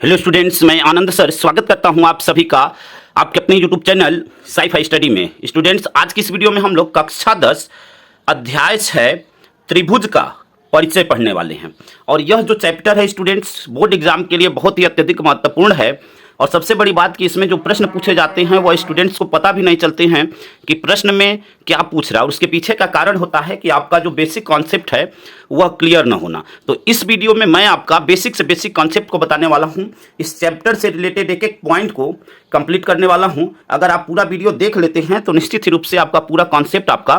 Hello students, मैं आनंद sir स्वागत करता हूं आप सभी का आपके अपने यूट्यूब चैनल साइफाई स्टडी में। स्टूडेंट्स, आज की इस वीडियो में हम लोग कक्षा 10 अध्याय 6 त्रिभुज का परिचय पढ़ने वाले हैं। और यह जो चैप्टर है स्टूडेंट्स, बोर्ड एग्जाम के लिए बहुत ही अत्यधिक महत्वपूर्ण है। और सबसे बड़ी बात कि इसमें जो प्रश्न पूछे जाते हैं वह स्टूडेंट्स को पता भी नहीं चलते हैं कि प्रश्न में क्या पूछ रहा है, और उसके पीछे का कारण होता है कि आपका जो बेसिक कॉन्सेप्ट है वह क्लियर ना होना। तो इस वीडियो में मैं आपका बेसिक से बेसिक कॉन्सेप्ट को बताने वाला हूं, इस चैप्टर से रिलेटेड एक एक पॉइंट को कंप्लीट करने वाला हूं। अगर आप पूरा वीडियो देख लेते हैं तो निश्चित ही रूप से आपका पूरा कॉन्सेप्ट आपका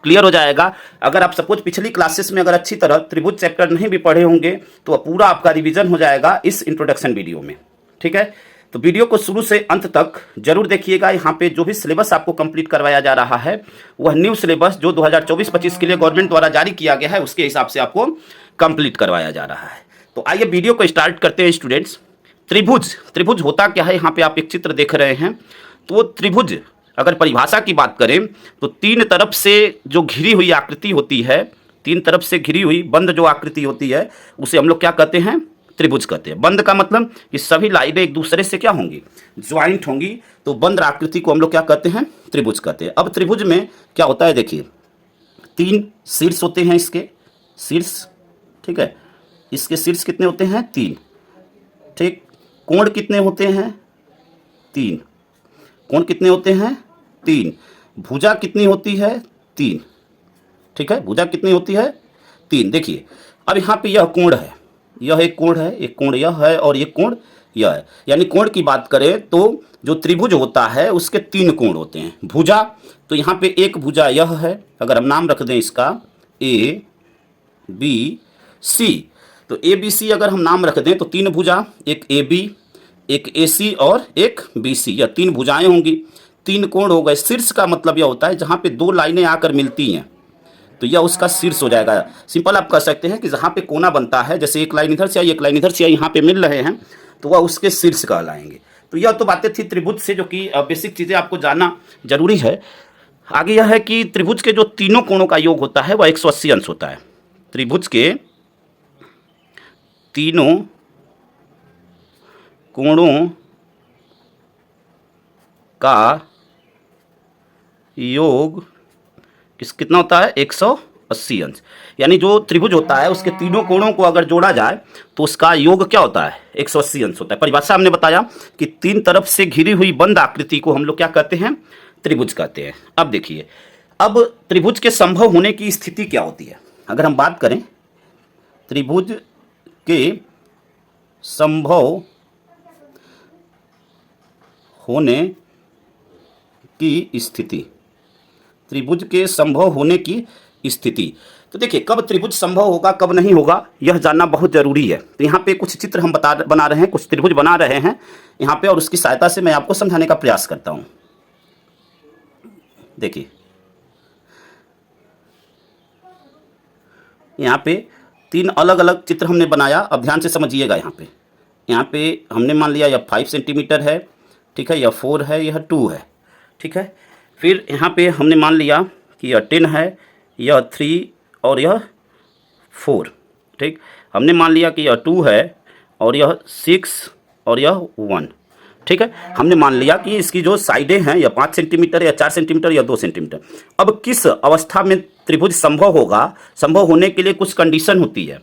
क्लियर हो जाएगा। अगर आप सपोज पिछली क्लासेस में अगर अच्छी तरह त्रिभुज चैप्टर नहीं भी पढ़े होंगे तो पूरा आपका रिवीजन हो जाएगा इस इंट्रोडक्शन वीडियो में। ठीक है, तो वीडियो को शुरू से अंत तक जरूर देखिएगा। यहाँ पे जो भी सिलेबस आपको कंप्लीट करवाया जा रहा है वह न्यू सिलेबस जो 2024-25 के लिए गवर्नमेंट द्वारा जारी किया गया है उसके हिसाब से आपको कंप्लीट करवाया जा रहा है। तो आइए वीडियो को स्टार्ट करते हैं स्टूडेंट्स। त्रिभुज होता क्या है, यहाँ पे आप एक चित्र देख रहे हैं। तो त्रिभुज अगर परिभाषा की बात करें तो तीन तरफ से जो घिरी हुई आकृति होती है, तीन तरफ से घिरी हुई बंद जो आकृति होती है उसे हम लोग क्या कहते हैं, त्रिभुज कहते हैं। बंद का मतलब कि सभी लाइनें एक दूसरे से क्या होंगी, ज्वाइंट होंगी, तो बंद आकृति को हम लोग क्या कहते हैं, त्रिभुज कहते हैं। अब त्रिभुज में क्या होता है, देखिए तीन शीर्ष होते हैं इसके शीर्ष, ठीक है, इसके शीर्ष कितने होते हैं, तीन। ठीक, कोण कितने होते हैं, तीन। कोण कितने होते हैं, तीन। भुजा कितनी होती है, तीन। ठीक है, भुजा कितनी होती है, तीन। देखिए अब यहाँ पे यह कोण है, यह एक कोण है, एक कोण यह है और एक कोण यह है। यानी कोण की बात करें तो जो त्रिभुज होता है उसके तीन कोण होते हैं। भुजा, तो यहाँ पे एक भुजा यह है, अगर हम नाम रख दें इसका ए बी सी, तो ए बी सी अगर हम नाम रख दें तो तीन भुजा, एक ए बी, एक ए सी और एक बी सी, यह तीन भुजाएं होंगी, तीन कोण हो गए। शीर्ष का मतलब यह होता है जहाँ पे दो लाइनें आकर मिलती हैं तो यह उसका शीर्ष हो जाएगा। सिंपल आप कह सकते हैं कि जहाँ पे कोना बनता है, जैसे एक लाइन इधर से आई एक लाइन इधर से आई, यहाँ पे मिल रहे हैं तो वह उसके शीर्ष कहलाएंगे। तो यह तो बातें थी त्रिभुज से, जो कि बेसिक चीज़ें आपको जानना जरूरी है। आगे यह है कि त्रिभुज के जो तीनों कोणों का योग होता है वह 180 अंश होता है। त्रिभुज के तीनों कोणों का योग कितना होता है, 180 अंश। यानी जो त्रिभुज होता है उसके तीनों कोणों को अगर जोड़ा जाए तो उसका योग क्या होता है, 180 अंश होता है। परिभाषा हमने बताया कि तीन तरफ से घिरी हुई बंद आकृति को हम लोग क्या कहते हैं, त्रिभुज कहते हैं। अब देखिए, अब त्रिभुज के संभव होने की स्थिति क्या होती है। अगर हम बात करें त्रिभुज के संभव होने की स्थिति, त्रिभुज के संभव होने की स्थिति, तो देखिए कब त्रिभुज संभव होगा कब नहीं होगा यह जानना बहुत जरूरी है। तो यहाँ पे कुछ चित्र हम बना रहे हैं, कुछ त्रिभुज बना रहे हैं यहाँ पे, और उसकी सहायता से मैं आपको समझाने का प्रयास करता हूँ। देखिए यहाँ पे तीन अलग अलग चित्र हमने बनाया, अब ध्यान से समझिएगा। यहाँ पे हमने मान लिया यह 5 सेंटीमीटर है, ठीक है, यह 4 है, यह 2 है, ठीक है। फिर यहाँ पे हमने मान लिया कि यह 10 है, यह 3 और यह 4, ठीक। हमने मान लिया कि यह 2 है और यह 6 और यह 1, ठीक है। हमने मान लिया कि इसकी जो साइडें हैं यह 5 सेंटीमीटर या 4 सेंटीमीटर या 2 सेंटीमीटर। अब किस अवस्था में त्रिभुज संभव होगा, संभव होने के लिए कुछ कंडीशन होती है।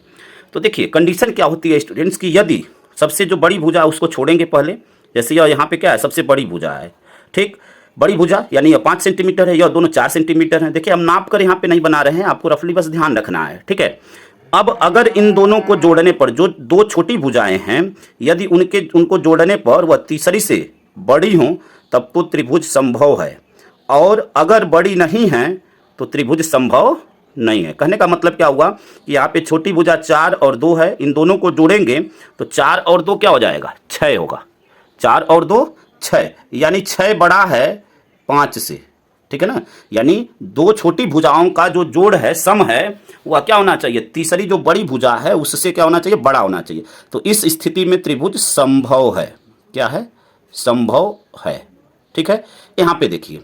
तो देखिए कंडीशन क्या होती है स्टूडेंट्स की, यदि सबसे जो बड़ी भुजा उसको छोड़ेंगे पहले, जैसे यह यहाँ पे क्या है, सबसे बड़ी भुजा है, ठीक, बड़ी भुजा यानी यह 5 सेंटीमीटर है, यह दोनों 4 सेंटीमीटर हैं। देखिए हम नाप कर यहाँ पे नहीं बना रहे हैं, आपको रफली बस ध्यान रखना है, ठीक है। अब अगर इन दोनों को जोड़ने पर जो दो छोटी भुजाएं हैं, यदि उनको जोड़ने पर वह तीसरी से बड़ी हों तब तो त्रिभुज संभव है, और अगर बड़ी नहीं है तो त्रिभुज संभव नहीं है। कहने का मतलब क्या हुआ कि यहाँ पे छोटी भुजा 4 और 2 है, इन दोनों को जोड़ेंगे तो 4 और 2 क्या हो जाएगा, 6 होगा। 4 और 2 6, यानी 6 बड़ा है 5 से, ठीक है ना। यानी दो छोटी भुजाओं का जो जोड़ है, सम है, वह क्या होना चाहिए, तीसरी जो बड़ी भुजा है उससे क्या होना चाहिए, बड़ा होना चाहिए। तो इस स्थिति में त्रिभुज संभव है, क्या है, संभव है, ठीक है। यहाँ पे देखिए,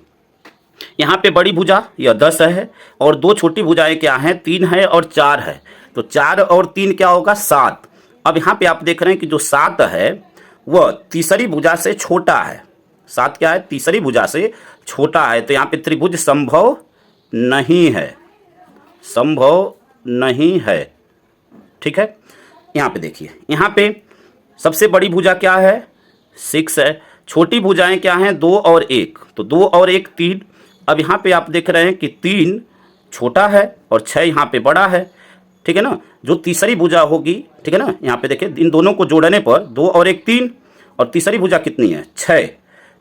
यहाँ पे बड़ी भुजा यह 10 है और दो छोटी भुजाएं क्या हैं, 3 है और 4 है। तो 4 और 3 क्या होगा, 7। अब यहाँ पे आप देख रहे हैं कि जो 7 है वह तीसरी भुजा से छोटा है। 7 क्या है? तीसरी भुजा से छोटा है। तो यहाँ पे त्रिभुज संभव नहीं है, संभव नहीं है। ठीक है, यहाँ पे देखिए, यहाँ पे सबसे बड़ी भुजा क्या है? 6 है। छोटी भुजाएं क्या हैं? 2 और 1। तो 2 और 1 3। अब यहाँ पे आप देख रहे हैं कि 3 छोटा है और 6 यहाँ पे बड़ा है। ठीक है ना, जो तीसरी भुजा होगी, ठीक है ना, यहाँ पे देखिए इन दोनों को जोड़ने पर 2 और 1 3 और तीसरी भुजा कितनी है? 6।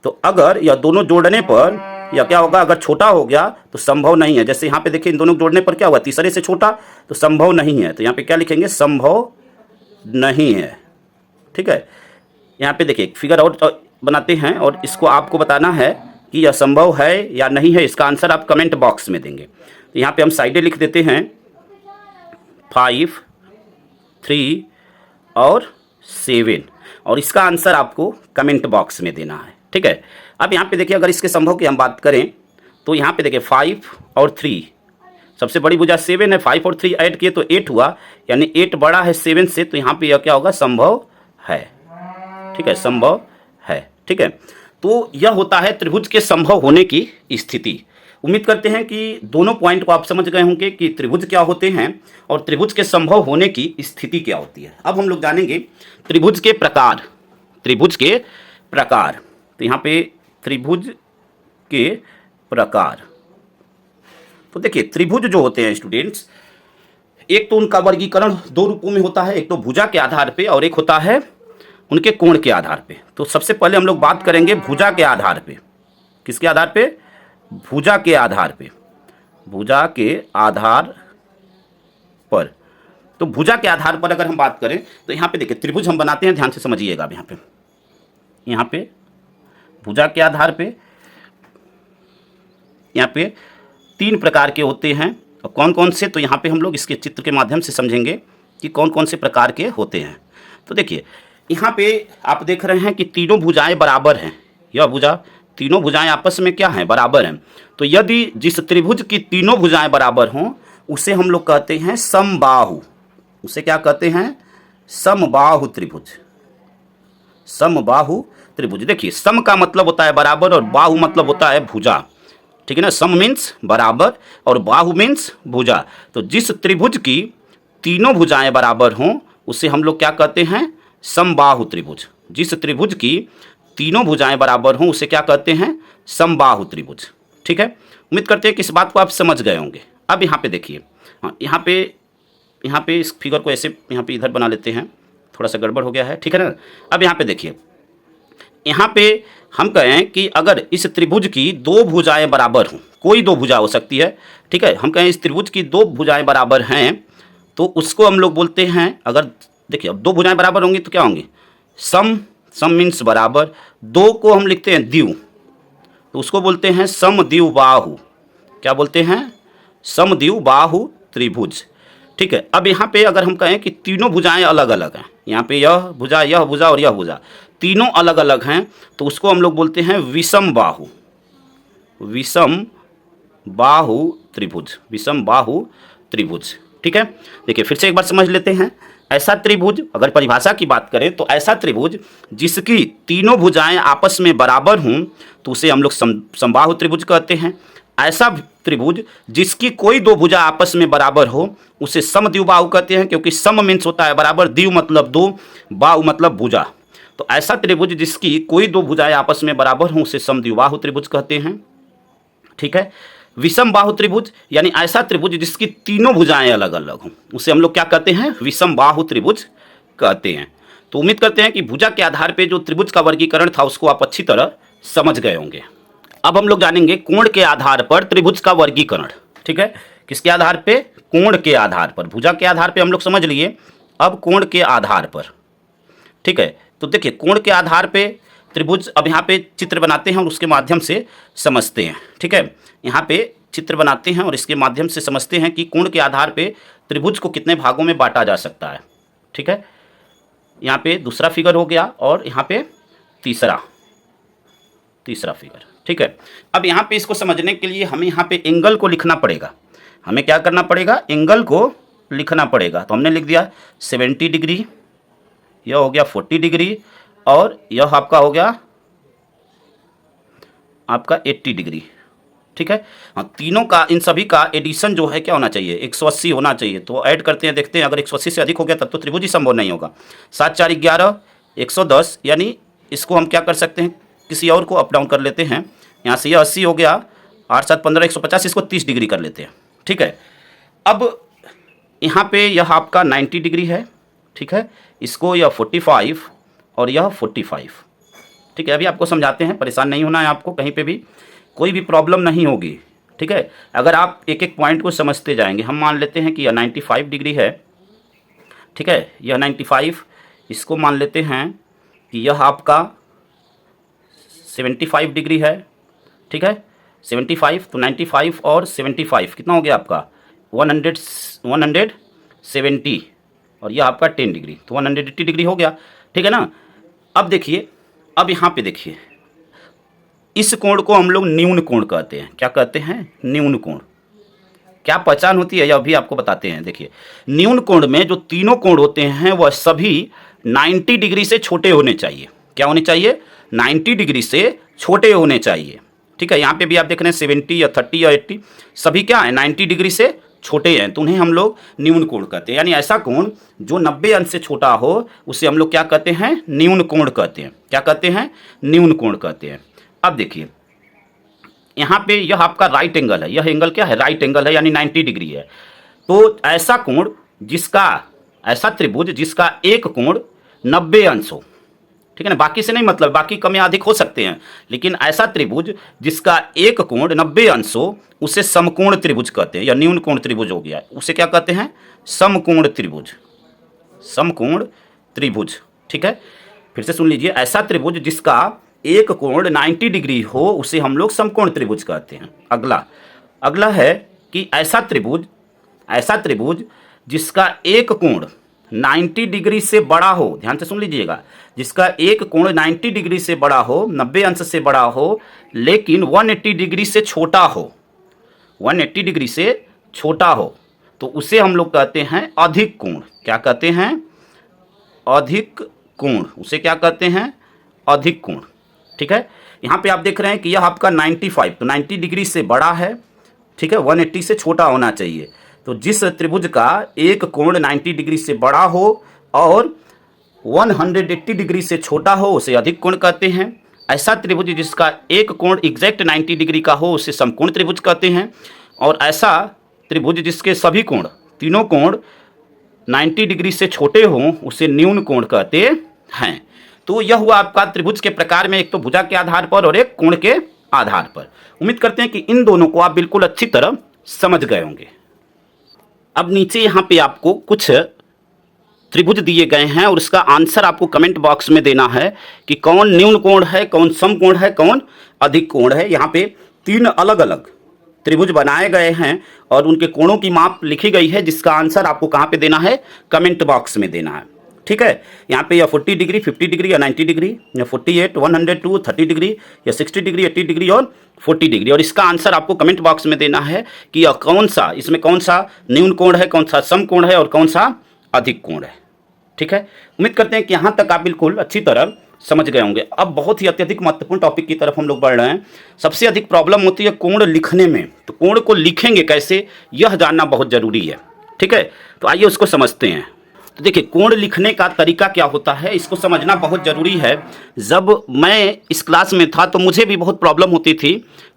तो अगर यह दोनों जोड़ने पर या क्या होगा? अगर छोटा हो गया तो संभव नहीं है। जैसे यहाँ पे देखिए इन दोनों को जोड़ने पर क्या हुआ? तीसरे से छोटा, तो संभव नहीं है। तो यहाँ पे क्या लिखेंगे? संभव नहीं है। ठीक है, यहाँ पे देखिए फिगर और बनाते हैं और इसको आपको बताना है कि यह संभव है या नहीं है। इसका आंसर आप कमेंट बॉक्स में देंगे। तो यहाँ पे हम साइडें लिख देते हैं 5, 3 और 7 और इसका आंसर आपको कमेंट बॉक्स में देना है। ठीक है, अब यहाँ पे देखिए अगर इसके संभव की हम बात करें तो यहाँ पे देखिए 5 और 3, सबसे बड़ी भुजा 7 है, 5 और 3 ऐड किए तो 8 हुआ, यानी 8 बड़ा है 7 से। तो यहाँ पे यह क्या होगा? संभव है। ठीक है, संभव है। ठीक है, तो यह होता है त्रिभुज के संभव होने की स्थिति। उम्मीद करते हैं कि दोनों पॉइंट को आप समझ गए होंगे कि त्रिभुज क्या होते हैं और त्रिभुज के संभव होने की स्थिति क्या होती है। अब हम लोग जानेंगे त्रिभुज के प्रकार। त्रिभुज के प्रकार, तो यहाँ पे त्रिभुज के प्रकार, तो देखिए त्रिभुज जो होते हैं स्टूडेंट्स, एक तो उनका वर्गीकरण 2 रूपों में होता है, एक तो भुजा के आधार पे और एक होता है उनके कोण के आधार पे। तो सबसे पहले हम लोग बात करेंगे भुजा के आधार पे। किसके आधार पे? भुजा के आधार पे। भुजा के आधार पर, तो भुजा के आधार पर अगर हम बात करें तो यहाँ पे देखिए त्रिभुज हम बनाते हैं, ध्यान से समझिएगा। अब यहाँ पे भुजा के आधार पे यहाँ पे 3 प्रकार के होते हैं। और कौन कौन से? तो यहाँ पे हम लोग इसके चित्र के माध्यम से समझेंगे कि कौन कौन से प्रकार के होते हैं। तो देखिए यहाँ पे आप देख रहे हैं कि तीनों भुजाएं बराबर हैं। यह भुजा, तीनों भुजाएं आपस में क्या हैं? बराबर हैं। तो यदि जिस त्रिभुज की तीनों भुजाएं बराबर हों उसे हम लोग कहते हैं समबाहु। उसे क्या कहते हैं? समबाहु त्रिभुज। समबाहु त्रिभुज। देखिए सम का मतलब होता है बराबर और बाहु मतलब होता है भुजा। ठीक है ना, सम मीन्स बराबर और बाहु मीन्स भुजा। तो जिस त्रिभुज की तीनों भुजाएं बराबर हों उसे हम लोग क्या कहते हैं? समबाहु त्रिभुज। जिस त्रिभुज की तीनों भुजाएं बराबर हों उसे क्या कहते हैं? समबाहु त्रिभुज। ठीक है, उम्मीद करते हैं कि इस बात को आप समझ गए होंगे। अब यहाँ पे देखिए, हाँ यहाँ पे इस फिगर को ऐसे यहाँ पे इधर बना लेते हैं, थोड़ा सा गड़बड़ हो गया है। ठीक है ना, अब यहाँ पे देखिए, यहाँ पे हम कहें कि अगर इस त्रिभुज की 2 भुजाएं बराबर हों, कोई 2 भुजा हो सकती है। ठीक है, हम कहें इस त्रिभुज की 2 भुजाएं बराबर हैं तो उसको हम लोग बोलते हैं, अगर देखिए अब 2 भुजाएं बराबर होंगी तो क्या होंगी? सम। सम मीन्स बराबर। 2 को हम लिखते हैं द्विव, तो उसको बोलते हैं समद्विबाहु। क्या बोलते हैं? समद्विबाहु त्रिभुज। ठीक है, अब यहाँ पे अगर हम कहें कि तीनों भुजाएं अलग अलग हैं, यहाँ पे यह भुजा और यह भुजा तीनों अलग अलग हैं, तो उसको हम लोग बोलते हैं विषम बाहु। विषम बाहु त्रिभुज। विषम बाहु त्रिभुज। ठीक है, देखिए फिर से एक बार समझ लेते हैं। ऐसा त्रिभुज, अगर परिभाषा की बात करें तो ऐसा त्रिभुज जिसकी तीनों भुजाएं आपस में बराबर हों तो उसे हम लोग समबाहु त्रिभुज कहते हैं। ऐसा त्रिभुज जिसकी कोई 2 भुजा आपस में बराबर हो उसे समद्विबाहु कहते हैं, क्योंकि सम मीन्स होता है बराबर, द्विव मतलब 2, बाहु मतलब भुजा। तो ऐसा त्रिभुज जिसकी कोई 2 भुजाएं आपस में बराबर हों उसे समद्विबाहु त्रिभुज कहते हैं। ठीक है, विषम बाहु त्रिभुज यानी ऐसा त्रिभुज जिसकी तीनों भुजाएं अलग अलग हों उसे हम लोग क्या कहते हैं? विषम बाहु त्रिभुज कहते हैं। तो उम्मीद करते हैं कि भुजा के आधार पे जो त्रिभुज का वर्गीकरण था उसको आप अच्छी तरह समझ गए होंगे। अब हम लोग जानेंगे कोण के आधार पर त्रिभुज का वर्गीकरण। ठीक है, किसके आधार पे? कोण के आधार पर। भुजा के आधार पे हम लोग समझ लिए, अब कोण के आधार पर। ठीक है, तो देखिए कोण के आधार पे त्रिभुज, अब यहाँ पे चित्र बनाते हैं और उसके माध्यम से समझते हैं। ठीक है, यहाँ पे चित्र बनाते हैं और इसके माध्यम से समझते हैं कि कोण के आधार पे त्रिभुज को कितने भागों में बांटा जा सकता है। ठीक है, यहाँ पे दूसरा फिगर हो गया और यहाँ पे तीसरा फिगर। ठीक है, अब यहाँ पे इसको समझने के लिए हमें यहाँ पे एंगल को लिखना पड़ेगा। हमें क्या करना पड़ेगा? एंगल को लिखना पड़ेगा। तो हमने लिख दिया 70 डिग्री, यह हो गया 40 डिग्री और यह आपका हो गया आपका 80 डिग्री। ठीक है, हाँ, तीनों का, इन सभी का एडिशन जो है क्या होना चाहिए, 180 होना चाहिए। तो ऐड करते हैं, देखते हैं, अगर 180 से अधिक हो गया तब तो त्रिभुज ही संभव नहीं होगा। 7 4 11 110, यानी इसको हम क्या कर सकते हैं, किसी और को अप डाउन कर लेते हैं। यहाँ से यह 80 हो गया, 8 7 15 150, इसको 30 डिग्री कर लेते हैं। ठीक है, अब यहाँ पे यह आपका 90 डिग्री है। ठीक है, इसको यह 45 और यह 45। ठीक है, अभी आपको समझाते हैं, परेशान नहीं होना है आपको, कहीं पे भी कोई भी प्रॉब्लम नहीं होगी। ठीक है, अगर आप एक एक पॉइंट को समझते जाएंगे। हम मान लेते हैं कि यह 95 डिग्री है। ठीक है, यह 95, इसको मान लेते हैं कि यह आपका 75 डिग्री है। ठीक है, 75, तो 95 और 75 कितना हो गया आपका 170, और यह आपका 10 डिग्री, तो 180 डिग्री हो गया। ठीक है ना। अब देखिए, अब यहाँ पे देखिए, इस कोण को हम लोग न्यून कोण कहते हैं। क्या कहते हैं, न्यून कोण। क्या पहचान होती है यह भी आपको बताते हैं। देखिए, न्यून कोण में जो तीनों कोण होते हैं वह सभी 90 डिग्री से छोटे होने चाहिए। क्या होने चाहिए, 90 डिग्री से छोटे होने चाहिए। ठीक है, यहाँ पे भी आप देख रहे हैं 70 या 30 या 80, सभी क्या है 90 डिग्री से छोटे हैं, तो उन्हें हम लोग न्यून कोण कहते हैं। यानी ऐसा कोण जो 90 अंश से छोटा हो उसे हम लोग क्या कहते हैं, न्यून कोण कहते हैं। क्या कहते हैं, न्यून कोण कहते हैं। अब देखिए, यहाँ पे यह आपका राइट एंगल है, यह एंगल क्या है, राइट एंगल है, यानी 90 डिग्री है। तो ऐसा कोण जिसका, ऐसा त्रिभुज जिसका एक कोण 90 अंश हो। ठीक है ना, बाकी से नहीं मतलब, बाकी कम या अधिक हो सकते हैं, लेकिन ऐसा त्रिभुज जिसका एक कोण 90 अंश हो उसे समकोण त्रिभुज कहते हैं, या न्यून कोण त्रिभुज हो गया, उसे क्या कहते हैं, समकोण त्रिभुज, समकोण त्रिभुज। ठीक है, फिर से सुन लीजिए, ऐसा त्रिभुज जिसका एक कोण 90 डिग्री हो उसे हम लोग समकोण त्रिभुज कहते हैं। अगला है कि ऐसा त्रिभुज जिसका एक कोण 90 डिग्री से बड़ा हो, ध्यान से सुन लीजिएगा, जिसका एक कोण 90 डिग्री से बड़ा हो, 90 अंश से बड़ा हो, लेकिन 180 डिग्री से छोटा हो, 180 डिग्री से छोटा हो, तो उसे हम लोग कहते हैं अधिक कोण। क्या कहते हैं, अधिक कोण, उसे क्या कहते हैं, अधिक कोण। ठीक है, यहाँ पे आप देख रहे हैं कि यह आपका 95, तो 90 डिग्री से बड़ा है। ठीक है, 180 से छोटा होना चाहिए। तो जिस त्रिभुज का एक कोण 90 डिग्री से बड़ा हो और 180 डिग्री से छोटा हो उसे अधिक कोण कहते हैं। ऐसा त्रिभुज जिसका एक कोण एग्जैक्ट 90 डिग्री का हो उसे समकोण त्रिभुज कहते हैं। और ऐसा त्रिभुज जिसके सभी कोण, तीनों कोण 90 डिग्री से छोटे हों उसे न्यून कोण कहते हैं। तो यह हुआ आपका त्रिभुज के प्रकार में, एक तो भुजा के आधार पर और एक कोण के आधार पर। उम्मीद करते हैं कि इन दोनों को आप बिल्कुल अच्छी तरह समझ गए होंगे। अब नीचे यहाँ पे आपको कुछ त्रिभुज दिए गए हैं और उसका आंसर आपको कमेंट बॉक्स में देना है कि कौन न्यून कोण है, कौन समकोण है, कौन अधिक कोण है। यहाँ पे 3 अलग अलग त्रिभुज बनाए गए हैं और उनके कोणों की माप लिखी गई है, जिसका आंसर आपको कहाँ पे देना है, कमेंट बॉक्स में देना है। ठीक है, यहाँ पे या 40 डिग्री, 50 डिग्री या 90 डिग्री, या 48, 102, 30 डिग्री, या 60 डिग्री, 80 डिग्री और 40 डिग्री। और इसका आंसर आपको कमेंट बॉक्स में देना है कि यह कौन सा, इसमें कौन सा न्यून कोण है, कौन सा समकोण है और कौन सा अधिक कोण है। ठीक है, उम्मीद करते हैं कि यहाँ तक आप बिल्कुल अच्छी तरह समझ गए होंगे। अब बहुत ही अत्यधिक महत्वपूर्ण टॉपिक की तरफ हम लोग बढ़ रहे हैं। सबसे अधिक प्रॉब्लम होती है कोण लिखने में, तो कोण को लिखेंगे कैसे यह जानना बहुत जरूरी है। ठीक है, तो आइए उसको समझते हैं। तो देखिए, कोण लिखने का तरीका क्या होता है इसको समझना बहुत ज़रूरी है। जब मैं इस क्लास में था तो मुझे भी बहुत प्रॉब्लम होती थी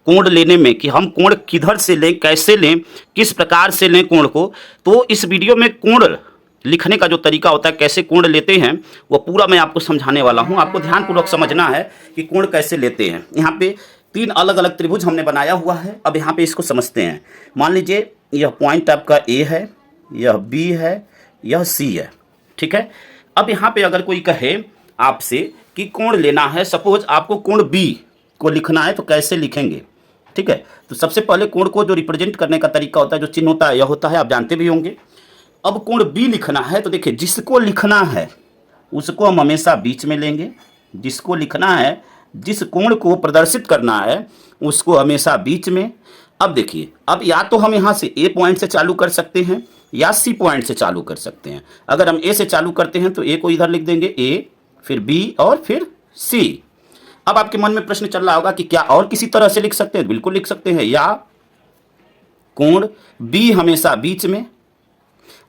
कोण लेने में, कि हम कोण किधर से लें, कैसे लें, किस प्रकार से लें कोण को। तो इस वीडियो में कोण लिखने का जो तरीका होता है, कैसे कोण लेते हैं, वो पूरा मैं आपको समझाने वाला हूँ। आपको ध्यानपूर्वक समझना है कि कोण कैसे लेते हैं। यहाँ पे 3 अलग अलग त्रिभुज हमने बनाया हुआ है। अब यहाँ पे इसको समझते हैं। मान लीजिए यह पॉइंट आपका ए है, यह बी है, यह सी है। ठीक है, अब यहाँ पे अगर कोई कहे आपसे कि कोण लेना है, सपोज आपको कोण बी को लिखना है, तो कैसे लिखेंगे। ठीक है, तो सबसे पहले कोण को जो रिप्रेजेंट करने का तरीका होता है, जो चिन्ह होता है, यह होता है, आप जानते भी होंगे। अब कोण बी लिखना है तो देखिए, जिसको लिखना है उसको हम हमेशा बीच में लेंगे, जिसको लिखना है, जिस कोण को प्रदर्शित करना है उसको हमेशा बीच में। अब देखिए, अब या तो हम यहाँ से ए पॉइंट से चालू कर सकते हैं या सी पॉइंट से चालू कर सकते हैं। अगर हम ए से चालू करते हैं तो ए को इधर लिख देंगे ए, फिर बी और फिर सी। अब आपके मन में प्रश्न चल रहा होगा कि क्या और किसी तरह से लिख सकते हैं? बिल्कुल लिख सकते हैं। या कोण बी हमेशा बीच में।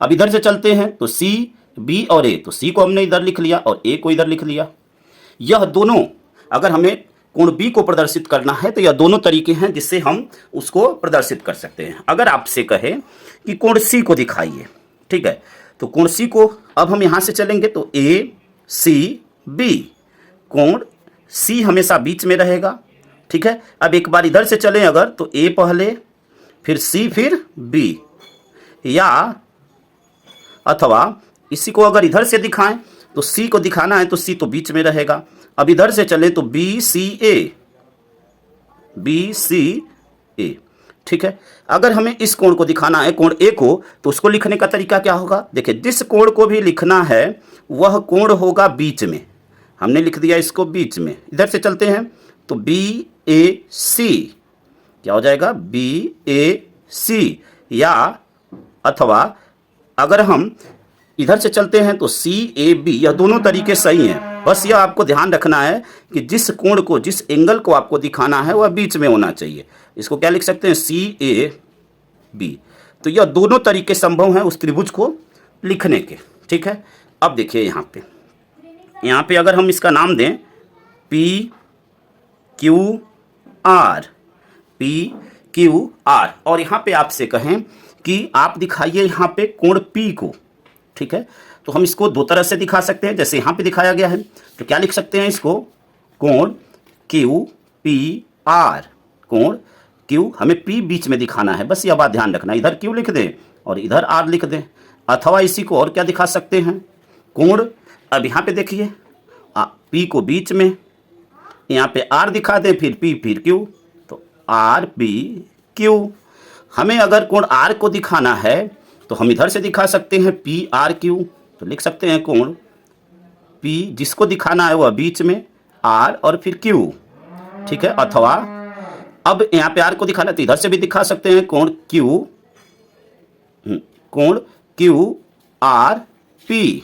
अब इधर से चलते हैं तो सी, बी और ए, तो सी को हमने इधर लिख लिया और ए को इधर लिख लिया। यह दोनों, अगर हमें कोण बी को प्रदर्शित करना है तो यह दोनों तरीके हैं जिससे हम उसको प्रदर्शित कर सकते हैं। अगर आपसे कहे कि कोण सी को दिखाइए, ठीक है, तो कोण सी को अब हम यहां से चलेंगे तो ए सी बी, कोण सी हमेशा बीच में रहेगा, ठीक है। अब एक बार इधर से चलें अगर तो ए पहले, फिर सी, फिर बी। या अथवा इसी को अगर इधर से दिखाएं तो सी को दिखाना है तो सी तो बीच में रहेगा। अब इधर से चले तो बी सी ए, बी सी ए, ठीक है। अगर हमें इस कोण को दिखाना है, कोण ए को, तो उसको लिखने का तरीका क्या होगा? देखिए, जिस कोण को भी लिखना है वह कोण होगा बीच में। हमने लिख दिया इसको बीच में। इधर से चलते हैं तो बी ए सी, क्या हो जाएगा? बी ए सी। या अथवा अगर हम इधर से चलते हैं तो सी ए बी, यह दोनों तरीके सही हैं। बस यह आपको ध्यान रखना है कि जिस कोण को, जिस एंगल को आपको दिखाना है वह बीच में होना चाहिए। इसको क्या लिख सकते हैं? सी ए बी। तो यह दोनों तरीके संभव हैं उस त्रिभुज को लिखने के, ठीक है। अब देखिए यहाँ पे अगर हम इसका नाम दें P Q R, P Q R, और यहाँ पे आपसे कहें कि आप दिखाइए यहाँ पे कोण पी को, ठीक है, तो हम इसको दो तरह से दिखा सकते हैं। जैसे यहाँ पे दिखाया गया है तो क्या लिख सकते हैं इसको? कोण क्यू पी आर, कोण क्यू, हमें पी बीच में दिखाना है, बस यह बात ध्यान रखना। इधर क्यू लिख दें और इधर आर लिख दें। अथवा इसी को और क्या दिखा सकते हैं? कोण, अब यहाँ पे देखिए पी को बीच में, यहाँ पे आर दिखा दें, फिर पी, फिर क्यू, तो आर पी क्यू। हमें अगर कोण आर को दिखाना है तो हम इधर से दिखा सकते हैं पी आर क्यू, तो लिख सकते हैं कोण पी, जिसको दिखाना है वह बीच में, आर और फिर क्यू, ठीक है। अथवा अब यहाँ पे आर को दिखाना है तो इधर से भी दिखा सकते हैं कोण क्यू आर पी,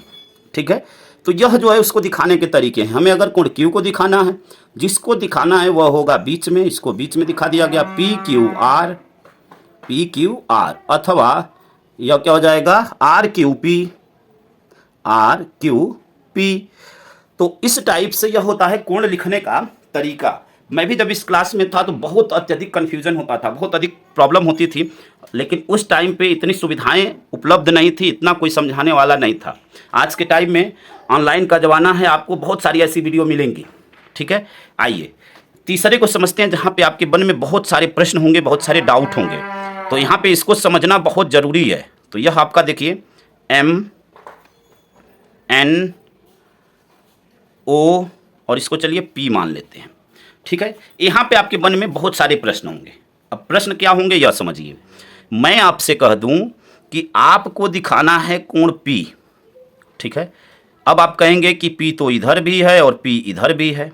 ठीक है। तो यह जो है उसको दिखाने के तरीके हैं। हमें अगर कोण क्यू को दिखाना है, जिसको दिखाना है वह होगा बीच में, इसको बीच में दिखा दिया गया पी क्यू आर। अथवा यह क्या हो जाएगा? R Q P. तो इस टाइप से यह होता है कोण लिखने का तरीका। मैं भी जब इस क्लास में था तो बहुत अत्यधिक कन्फ्यूजन होता था, बहुत अधिक प्रॉब्लम होती थी, लेकिन उस टाइम पे इतनी सुविधाएं उपलब्ध नहीं थी, इतना कोई समझाने वाला नहीं था। आज के टाइम में ऑनलाइन का ज़माना है, आपको बहुत सारी ऐसी वीडियो मिलेंगी, ठीक है। आइए तीसरे को समझते हैं, जहाँ पे आपके मन में बहुत सारे प्रश्न होंगे, बहुत सारे डाउट होंगे, तो यहाँ पे इसको समझना बहुत ज़रूरी है। तो यह आपका देखिए एम एन ओ, और इसको चलिए पी मान लेते हैं, ठीक है। यहाँ पे आपके मन में बहुत सारे प्रश्न होंगे। अब प्रश्न क्या होंगे यह समझिए। मैं आपसे कह दूं कि आपको दिखाना है कोण पी, ठीक है। अब आप कहेंगे कि पी तो इधर भी है और पी इधर भी है,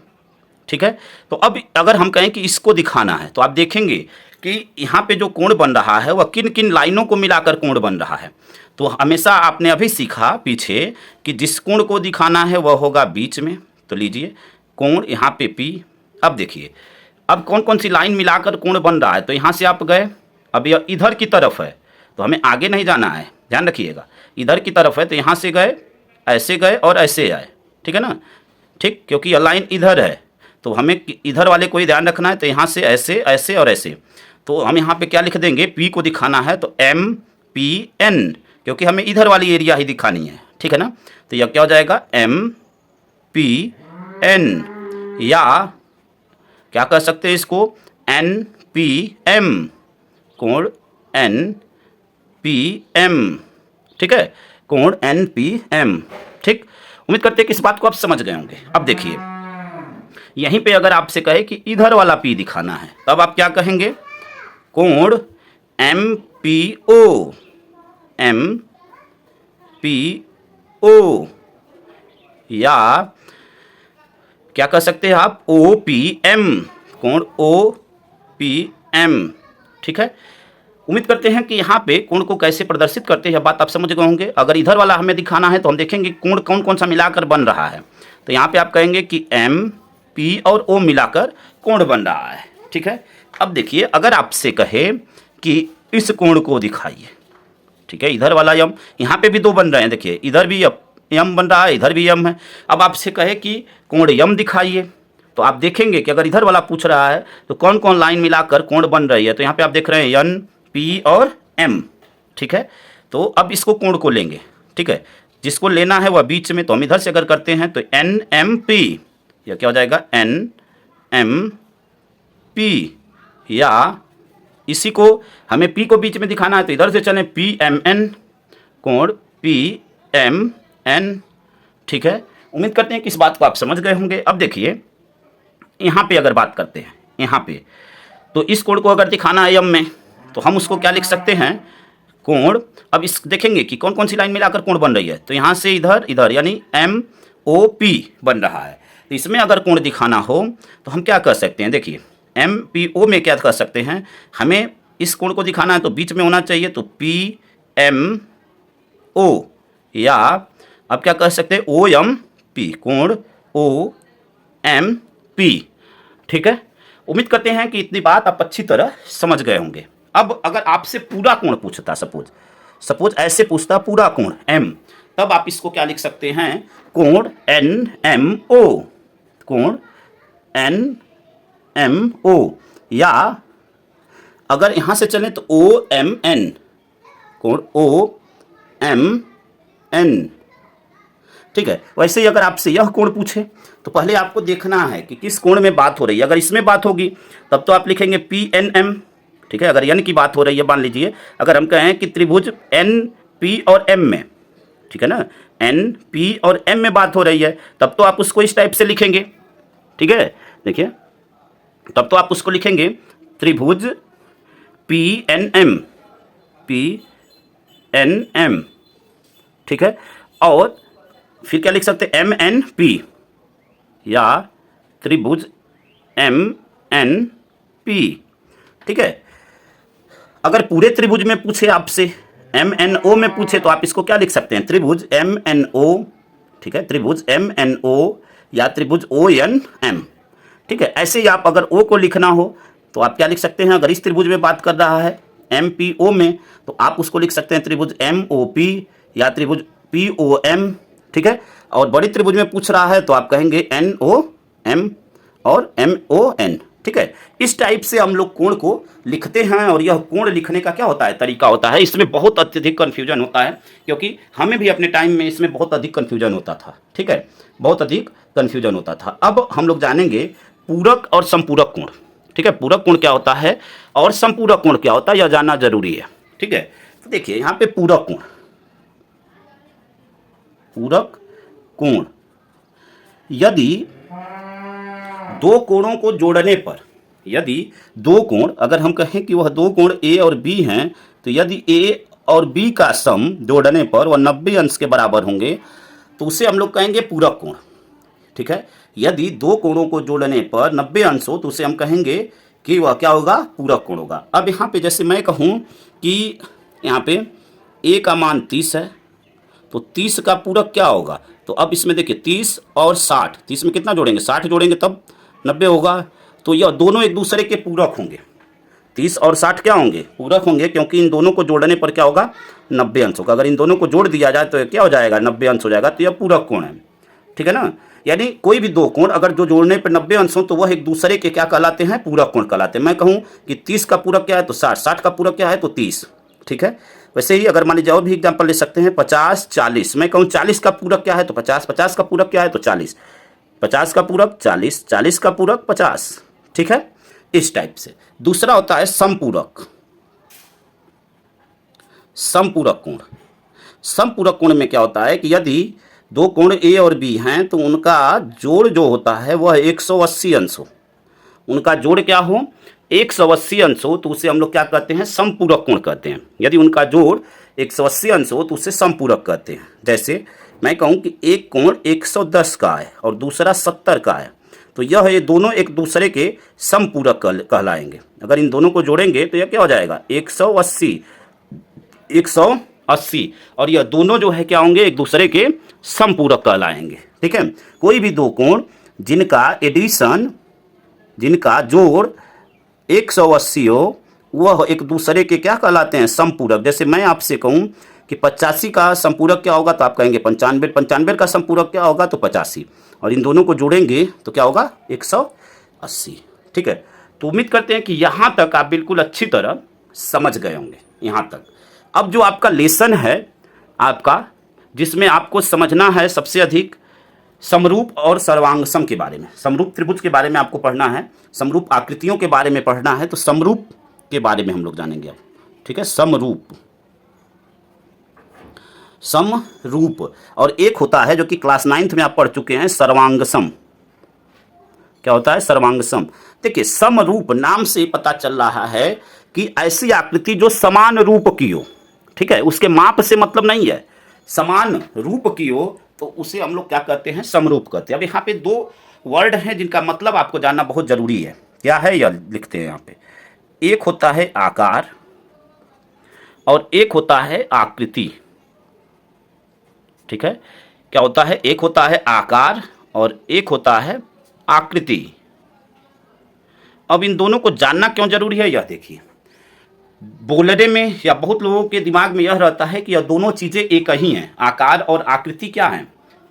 ठीक है। तो अब अगर हम कहें कि इसको दिखाना है तो आप देखेंगे कि यहाँ पे जो कोण बन रहा है वह किन किन लाइनों को मिलाकर कोण बन रहा है। तो हमेशा आपने अभी सीखा पीछे कि जिस कोण को दिखाना है वह होगा बीच में। तो लीजिए कोण यहाँ पे पी। अब देखिए अब कौन कौन सी लाइन मिलाकर कोण बन रहा है। तो यहाँ से आप गए, अब यह इधर की तरफ है तो हमें आगे नहीं जाना है, ध्यान रखिएगा, इधर की तरफ है तो यहाँ से गए, ऐसे गए और ऐसे आए, ठीक है ना, ठीक, क्योंकि यह लाइन इधर है तो हमें इधर वाले को ही ध्यान रखना है। तो यहाँ से ऐसे, ऐसे और ऐसे, तो हम यहाँ पे क्या लिख देंगे? पी को दिखाना है तो एम पी एन, क्योंकि हमें इधर वाली एरिया ही दिखानी है, ठीक है ना। तो यह क्या हो जाएगा? एम पी एन, या क्या कह सकते हैं इसको? एन पी एम, कोण एन पी एम, ठीक है, कोण एन पी एम, ठीक। उम्मीद करते हैं कि इस बात को आप समझ गए होंगे। अब देखिए यहीं पे अगर आपसे कहे कि इधर वाला पी दिखाना है तब आप क्या कहेंगे? कोण M P O, M P O, या क्या कह सकते हैं आप? ओ पी एम, कोण ओ पी एम, ठीक है। उम्मीद करते हैं कि यहाँ पे कोण को कैसे प्रदर्शित करते हैं यह बात आप समझ गए होंगे। अगर इधर वाला हमें दिखाना है तो हम देखेंगे कोण कौन कौन सा मिलाकर बन रहा है। तो यहाँ पे आप कहेंगे कि एम पी और ओ मिलाकर कोण बन रहा है, ठीक है। अब देखिए अगर आपसे कहे कि इस कोण को दिखाइए, ठीक है, इधर वाला यम, यहाँ पे भी दो बन रहे हैं, देखिए इधर भी यम बन रहा है, इधर भी यम है। अब आपसे कहे कि कोण यम दिखाइए, तो आप देखेंगे कि अगर इधर वाला पूछ रहा है तो कौन कौन लाइन मिलाकर कोण बन रही है। तो यहाँ पे आप देख रहे हैं एन पी और एम, ठीक है। तो अब इसको कोण को लेंगे, ठीक है, जिसको लेना है वह बीच में। तो हम इधर से अगर करते हैं तो एन एम पी, यह क्या हो जाएगा एन एम पी, या इसी को हमें P को बीच में दिखाना है तो इधर से चलें पी एम एन, कोण पी एम एन, ठीक है। उम्मीद करते हैं कि इस बात को आप समझ गए होंगे। अब देखिए यहाँ पे अगर बात करते हैं यहाँ पे, तो इस कोण को अगर दिखाना है यम में तो हम उसको क्या लिख सकते हैं, कोण। अब इस देखेंगे कि कौन कौन सी लाइन मिलाकर कोण बन रही है। तो यहाँ से इधर इधर यानी एम ओ पी बन रहा है। तो इसमें अगर कोण दिखाना हो तो हम क्या कर सकते हैं, देखिए एम पी ओ में क्या कर सकते हैं, हमें इस कोण को दिखाना है तो बीच में होना चाहिए, तो पी एम ओ, या अब क्या कर सकते हैं ओ एम पी, कोण ओ एम पी, ठीक है। उम्मीद करते हैं कि इतनी बात आप अच्छी तरह समझ गए होंगे। अब अगर आपसे पूरा कोण पूछता, सपोज ऐसे पूछता पूरा कोण एम, तब आप इसको क्या लिख सकते हैं, कोण एन एम ओ, कोण एन एम ओ, या अगर यहाँ से चलें तो ओ एम एन, कोण ओ एम एन, ठीक है। वैसे ही अगर आपसे यह कोण पूछे तो पहले आपको देखना है कि किस कोण में बात हो रही है। अगर इसमें बात होगी तब तो आप लिखेंगे पी एन एम, ठीक है। अगर एन की बात हो रही है मान लीजिए, अगर हम कहें कि त्रिभुज एन पी और एम में, ठीक है ना, एन पी और एम में बात हो रही है, तब तो आप उसको इस टाइप से लिखेंगे, ठीक है। देखिए तब तो आप उसको लिखेंगे त्रिभुज P N M, P N M, ठीक है। और फिर क्या लिख सकते हैं, एम एन पी, या त्रिभुज एम एन पी, ठीक है। अगर पूरे त्रिभुज में पूछे आपसे, एम एन ओ में पूछे, तो आप इसको क्या लिख सकते हैं, त्रिभुज एम एन ओ, ठीक है, त्रिभुज एम एन ओ या त्रिभुज ओ एन एम, ठीक है। ऐसे ही आप अगर ओ को लिखना हो तो आप क्या लिख सकते हैं, अगर इस त्रिभुज में बात कर रहा है एम पी ओ में, तो आप उसको लिख सकते हैं त्रिभुज एम ओ पी या त्रिभुज पी ओ एम, ठीक है। और बड़ी त्रिभुज में पूछ रहा है तो आप कहेंगे एन ओ एम और एम ओ एन, ठीक है। इस टाइप से हम लोग कोण को लिखते हैं। और यह कोण लिखने का क्या होता है, तरीका होता है। इसमें बहुत अत्यधिक कन्फ्यूजन होता है, क्योंकि हमें भी अपने टाइम में इसमें बहुत अधिक कन्फ्यूजन होता था, ठीक है, बहुत अधिक कन्फ्यूजन होता था। अब हम लोग जानेंगे पूरक और संपूरक कोण, ठीक है। पूरक कोण क्या होता है और संपूरक कोण क्या होता है, यह जानना जरूरी है, ठीक है। तो देखिए यहाँ पे पूरक कोण, पूरक कोण, यदि दो कोणों को जोड़ने पर, यदि दो कोण, अगर हम कहें कि वह दो कोण ए और बी हैं, तो यदि ए और बी का सम जोड़ने पर वह 90 अंश के बराबर होंगे तो उसे हम लोग कहेंगे पूरक कोण, ठीक है। यदि दो कोणों को जोड़ने पर 90 अंश हो तो उसे हम कहेंगे कि वह क्या होगा, पूरक कोण होगा। अब यहाँ पे जैसे मैं कहूँ कि यहाँ पे ए का मान 30 है, तो 30 का पूरक क्या होगा, तो अब इसमें देखिए 30 और 60, 30 में कितना जोड़ेंगे, 60 जोड़ेंगे तब 90 होगा। तो यह दोनों एक दूसरे के पूरक होंगे, 30 और 60 क्या होंगे, पूरक होंगे, क्योंकि इन दोनों को जोड़ने पर क्या होगा, 90 अंश होगा। अगर इन दोनों को जोड़ दिया जाए तो क्या हो जाएगा, 90 अंश हो जाएगा। तो यह पूरक कोण है, ठीक है ना। यानी कोई भी दो कोण अगर जो जोड़ने पर 90 अंश हो तो वह एक दूसरे के क्या कहलाते हैं, पूरक कोण कहलाते हैं। मैं कहूँ कि 30 का पूरक क्या है तो 60, 60 का पूरक क्या है तो 30, ठीक है। वैसे ही अगर मान लीजिए और भी एग्जाम्पल ले सकते हैं, 50 40, मैं कहूँ 40 का पूरक क्या है तो 50, 50 का पूरक क्या है तो 40, 50 का पूरक 40, 40 का पूरक 50, ठीक है। इस टाइप से। दूसरा होता है समपूरक, समपूरक कोण। समपूरक कोण में क्या होता है कि यदि दो कोण ए और बी हैं तो उनका जोड़ जो होता है वह 180 अंश हो, उनका जोड़ क्या हो, 180 अंश हो, तो उसे हम लोग क्या कहते हैं, समपूरक कोण कहते हैं। यदि उनका जोड़ 180 अंश हो तो उसे समपूरक कहते हैं। जैसे मैं कहूँ कि एक कोण 110 का है और दूसरा 70 का है, तो यह ये दोनों एक दूसरे के समपूरक कहलाएंगे। अगर इन दोनों को जोड़ेंगे तो यह क्या हो जाएगा 180, 180, और यह दोनों जो है क्या होंगे एक दूसरे के समपूरक कहलाएंगे। ठीक है, कोई भी दो कोण जिनका एडिशन, जिनका जोड़ 180 हो, वह एक दूसरे के क्या कहलाते हैं समपूरक। जैसे मैं आपसे कहूँ कि 85 का समपूरक क्या होगा तो आप कहेंगे 95, 95 का समपूरक क्या होगा तो 85, और इन दोनों को जोड़ेंगे तो क्या होगा 180। ठीक है, तो उम्मीद करते हैं कि यहाँ तक आप बिल्कुल अच्छी तरह समझ गए होंगे यहाँ तक। अब जो आपका लेसन है आपका, जिसमें आपको समझना है सबसे अधिक समरूप और सर्वांगसम के बारे में। समरूप त्रिभुज के बारे में आपको पढ़ना है, समरूप आकृतियों के बारे में पढ़ना है, तो समरूप के बारे में हम लोग जानेंगे अब। ठीक है, समरूप, समरूप, और एक होता है जो कि क्लास 9th में आप पढ़ चुके हैं, सर्वांगसम। क्या होता है सर्वांगसम? देखिए, समरूप नाम से पता चल रहा है कि ऐसी आकृति जो समान रूप की हो। ठीक है, उसके माप से मतलब नहीं है, समान रूप की हो तो उसे हम लोग क्या कहते हैं समरूप कहते हैं। अब यहाँ पे दो वर्ड हैं जिनका मतलब आपको जानना बहुत जरूरी है। क्या है यह लिखते हैं यहाँ पे, एक होता है आकार और एक होता है आकृति। ठीक है, क्या होता है, एक होता है आकार और एक होता है आकृति। अब इन दोनों को जानना क्यों जरूरी है यह देखिए, बोलने में या बहुत लोगों के दिमाग में यह रहता है कि यह दोनों चीज़ें एक ही हैं, आकार और आकृति क्या हैं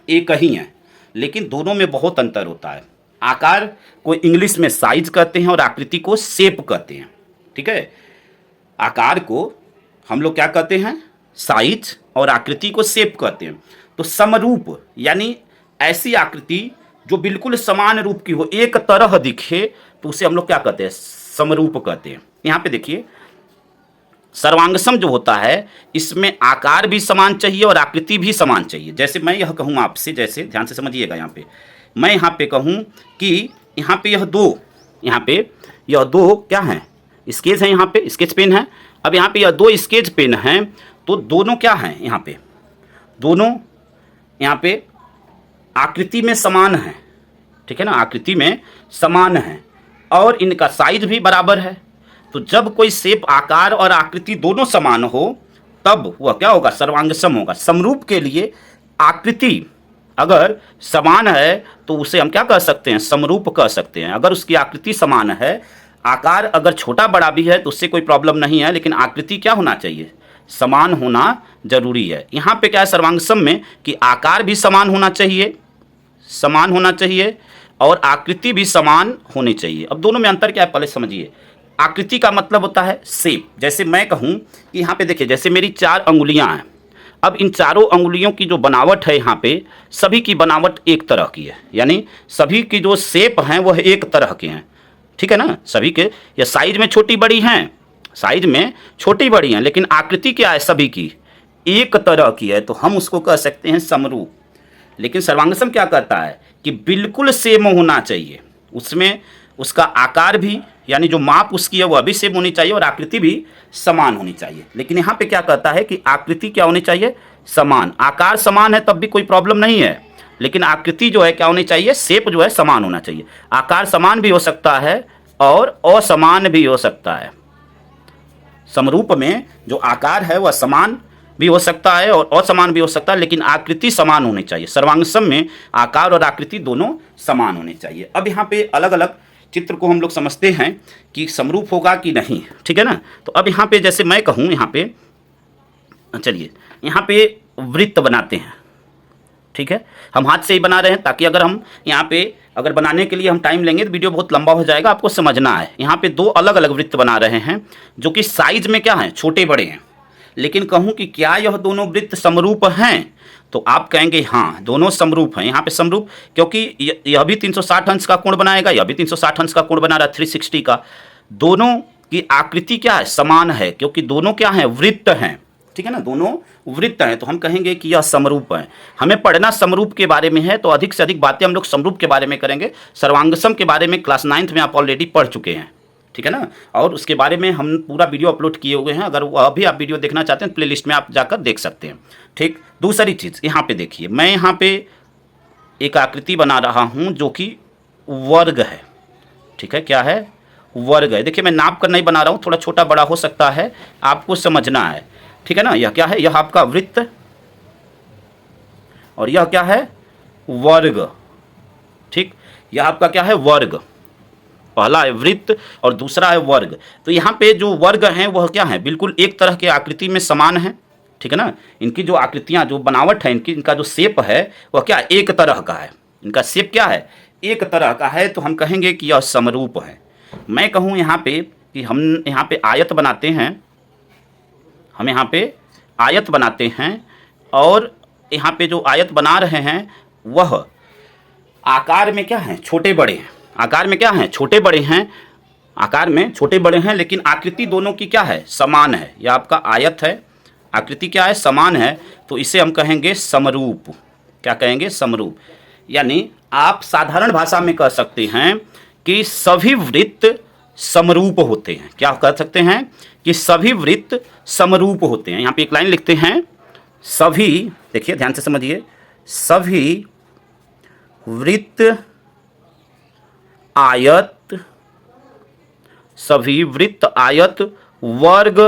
एक ही हैं, लेकिन दोनों में बहुत अंतर होता है। आकार को इंग्लिश में साइज कहते हैं और आकृति को शेप कहते हैं। ठीक है, आकार को हम लोग क्या कहते हैं साइज और आकृति को शेप कहते हैं। तो समरूप यानी ऐसी आकृति जो बिल्कुल समान रूप की हो, एक तरह दिखे, तो उसे हम लोग क्या कहते हैं समरूप कहते हैं। यहाँ पे देखिए, सर्वांगसम जो होता है इसमें आकार भी समान चाहिए और आकृति भी समान चाहिए। जैसे मैं यह कहूँ आपसे, जैसे ध्यान से समझिएगा, यहाँ पे मैं यहाँ पे कहूँ कि यहाँ पे यह दो क्या हैं स्केच हैं, यहाँ पे स्केच पेन है। अब यहाँ पे यह दो स्केच पेन हैं, तो दोनों क्या हैं यहाँ पे, दोनों यहाँ पे आकृति में समान हैं। ठीक है ना, आकृति में समान हैं और इनका साइज भी बराबर है। तो जब कोई शेप आकार और आकृति दोनों समान हो तब वह क्या होगा सर्वांगसम होगा। समरूप के लिए आकृति अगर समान है तो उसे हम क्या कह सकते हैं समरूप कह सकते हैं। अगर उसकी आकृति समान है, आकार अगर छोटा बड़ा भी है तो उससे कोई प्रॉब्लम नहीं है, लेकिन आकृति क्या होना चाहिए समान होना जरूरी है। यहाँ पे क्या है सर्वांगसम में कि आकार भी समान होना चाहिए और आकृति भी समान होनी चाहिए। अब दोनों में अंतर क्या है पहले समझिए। आकृति का मतलब होता है शेप। जैसे मैं कहूँ कि यहाँ पे देखिए, जैसे मेरी 4 अंगुलियाँ हैं, अब इन चारों अंगुलियों की जो बनावट है यहाँ पे सभी की बनावट एक तरह की है, यानी सभी की जो शेप हैं वह एक तरह के हैं। ठीक है ना, सभी के या साइज में छोटी बड़ी हैं, लेकिन आकृति क्या है सभी की एक तरह की है, तो हम उसको कह सकते हैं समरूप। लेकिन सर्वांगसम क्या कहता है कि बिल्कुल सेम होना चाहिए, उसमें उसका आकार भी यानी जो माप उसकी है वह भी सेम होनी चाहिए और आकृति भी समान होनी चाहिए। लेकिन यहाँ पे क्या कहता है कि आकृति क्या होनी चाहिए समान। आकार समान है तब भी कोई प्रॉब्लम नहीं है, लेकिन आकृति जो है क्या होनी चाहिए शेप जो है समान होना चाहिए। आकार समान भी हो सकता है और असमान भी हो सकता है। समरूप में जो आकार है वह समान भी हो सकता है और असमान भी हो सकता है, लेकिन आकृति समान होनी चाहिए। सर्वांगसम में आकार और आकृति दोनों समान होने चाहिए। अब यहाँ पे अलग अलग चित्र को हम लोग समझते हैं कि समरूप होगा कि नहीं। ठीक है ना, तो अब यहाँ पे जैसे मैं कहूँ, यहाँ पे चलिए यहाँ पे वृत्त बनाते हैं। ठीक है, हम हाथ से ही बना रहे हैं ताकि अगर हम यहाँ पे अगर बनाने के लिए हम टाइम लेंगे तो वीडियो बहुत लंबा हो जाएगा, आपको समझना है। यहाँ पे 2 अलग अलग वृत्त बना रहे हैं जो कि साइज में क्या हैं छोटे बड़े हैं। लेकिन कहूँ कि क्या यह दोनों वृत्त समरूप हैं, तो आप कहेंगे हाँ दोनों समरूप हैं। यहाँ पे समरूप क्योंकि यह भी 360 अंश का कोण बनाएगा, यह भी 360 अंश का कोण बना रहा है 360 का। दोनों की आकृति क्या है समान है, क्योंकि दोनों क्या हैं वृत्त हैं। ठीक है ना, दोनों वृत्त हैं, तो हम कहेंगे कि यह समरूप है। हमें पढ़ना समरूप के बारे में है, तो अधिक से अधिक बातें हम लोग समरूप के बारे में करेंगे। सर्वांगसम के बारे में क्लास 9th में आप ऑलरेडी पढ़ चुके हैं। ठीक है ना, और उसके बारे में हम पूरा वीडियो अपलोड किए हुए हैं। अगर वो अभी आप वीडियो देखना चाहते हैं तो प्लेलिस्ट में आप जाकर देख सकते हैं। ठीक, दूसरी चीज़ यहाँ पे देखिए, मैं यहाँ पे एक आकृति बना रहा हूँ जो कि वर्ग है। ठीक है, क्या है? वर्ग है। देखिए मैं नाप कर नहीं बना रहा हूँ, थोड़ा छोटा बड़ा हो सकता है, आपको समझना है। ठीक है ना। यह क्या है? यह आपका वृत्त और यह क्या है? वर्ग। ठीक, यह आपका क्या है? वर्ग। पहला है वृत्त और दूसरा है वर्ग। तो यहाँ पे जो वर्ग हैं वह क्या है? बिल्कुल एक तरह के आकृति में समान है। ठीक है ना। इनकी जो आकृतियाँ, जो बनावट है इनका जो शेप है वह क्या है? एक तरह का है। इनका शेप क्या है? एक तरह का है। तो हम कहेंगे कि यह समरूप है। मैं कहूँ यहाँ पे कि हम यहाँ पे आयत बनाते हैं, हम यहाँ पे आयत बनाते हैं और यहाँ पे जो आयत बना रहे हैं वह आकार में क्या है? छोटे बड़े हैं। आकार में क्या है? छोटे बड़े हैं। आकार में छोटे बड़े हैं, लेकिन आकृति दोनों की क्या है? समान है। यह आपका आयत है, आकृति क्या है? समान है। तो इसे हम कहेंगे समरूप। क्या कहेंगे? समरूप। यानी आप साधारण भाषा में कह सकते हैं कि सभी वृत्त समरूप होते हैं। क्या कह सकते हैं? कि सभी वृत्त समरूप होते हैं। यहाँ पे एक लाइन लिखते हैं, सभी, देखिए ध्यान से समझिए, सभी वृत्त आयत, सभी वृत्त आयत वर्ग,